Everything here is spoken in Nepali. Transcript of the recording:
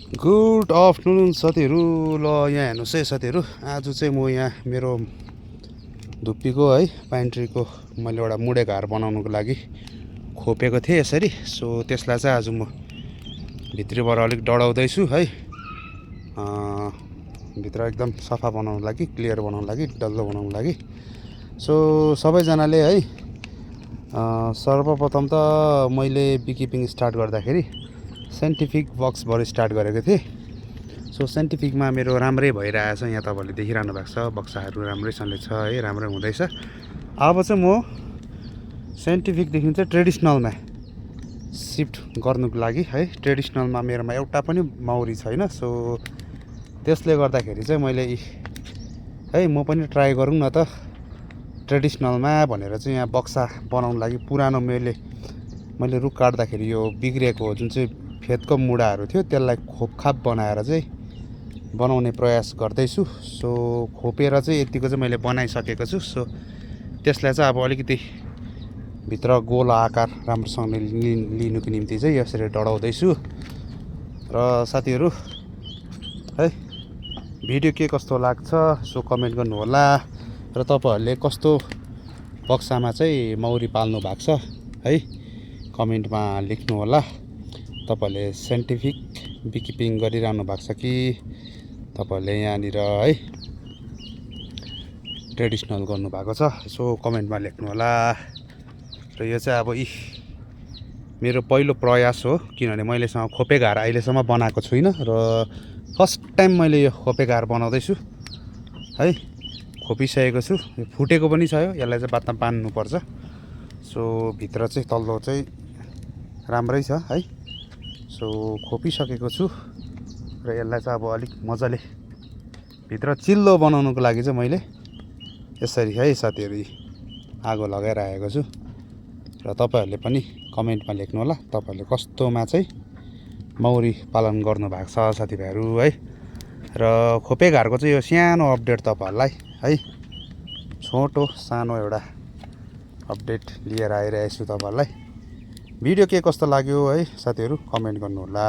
गुड आफ्टरनुन साथीहरू। ल यहाँ हेर्नुहोस् है साथीहरू, आज चाहिँ म यहाँ मेरो धुप्पीको है पाइन ट्रीको मैले एउटा मुडे घर बनाउनुको लागि खोपेको थिएँ यसरी। सो त्यसलाई चाहिँ आज म भित्रीबाट अलिक डढाउँदैछु है, भित्र एकदम सफा बनाउनु लागि, क्लियर बनाउनु लागि, डल्लो बनाउनु लागि। सो सबैजनाले है सर्वप्रथम त मैले बिकिपिङ स्टार्ट गर्दाखेरि साइन्टिफिक बक्सबाट स्टार्ट गरेको थिएँ। सो साइन्टिफिकमा मेरो राम्रै भइरहेछ, यहाँ तपाईँहरूले देखिरहनु भएको छ, बक्साहरू राम्रैसँगले छ है, राम्रै हुँदैछ। अब चाहिँ म साइन्टिफिकदेखि चाहिँ ट्रेडिसनलमा सिफ्ट गर्नुको लागि है, ट्रेडिसनलमा मेरोमा एउटा पनि मौरी छैन। सो त्यसले गर्दाखेरि चाहिँ मैले है म पनि ट्राई गरौँ न त ट्रेडिसनलमा भनेर चाहिँ यहाँ बक्सा बनाउनु लागि पुरानो मैले रुख काट्दाखेरि यो बिग्रेको जुन चाहिँ फेदको मुढाहरू थियो त्यसलाई खोपखाप बनाएर चाहिँ बनाउने प्रयास गर्दैछु। सो खोपेर चाहिँ यतिको चाहिँ मैले बनाइसकेको छु। सो त्यसलाई चाहिँ अब अलिकति भित्र गोल आकार राम्रोसँगले लिनुको निम्ति चाहिँ यसरी डढाउँदैछु। र साथीहरू है भिडियो के कस्तो लाग्छ सो कमेन्ट गर्नु होला, र तपाईँहरूले कस्तो बक्सामा चाहिँ मौरी पाल्नु भएको छ है कमेन्टमा लेख्नु होला। तपाईँहरूले साइन्टिफिक बिकिपिङ गरिरहनु भएको छ कि तपाईँहरूले यहाँनिर है ट्रेडिसनल गर्नुभएको छ, सो कमेन्टमा लेख्नु होला। र यो चाहिँ अब मेरो पहिलो प्रयास हो, किनभने मैलेसँग खोपेघर अहिलेसम्म बनाएको छुइनँ र फर्स्ट टाइम मैले यो खोपेघर बनाउँदैछु है। खोपिसकेको छु, यो फुटेको पनि छ, यसलाई चाहिँ बादमा बान्नुपर्छ। सो भित्र चाहिँ तल्लो चाहिँ राम्रै छ है। सो खोपिसकेको छु र यसलाई चाहिँ अब अलिक मजाले भित्र चिल्लो बनाउनुको लागि चाहिँ मैले यसरी है साथीहरू आगो लगाइरहेको छु। र तपाईँहरूले पनि कमेन्टमा लेख्नु होला तपाईँहरूले कस्तोमा चाहिँ मौरी पालन गर्नुभएको छ साथीभाइहरू है। र खोपेघरको चाहिँ यो सानो अपडेट तपाईँहरूलाई है, छोटो सानो एउटा अपडेट लिएर आइरहेको छु तपाईँहरूलाई। भिडियो के कस्तो लाग्यो है साथीहरू कमेन्ट गर्नु होला।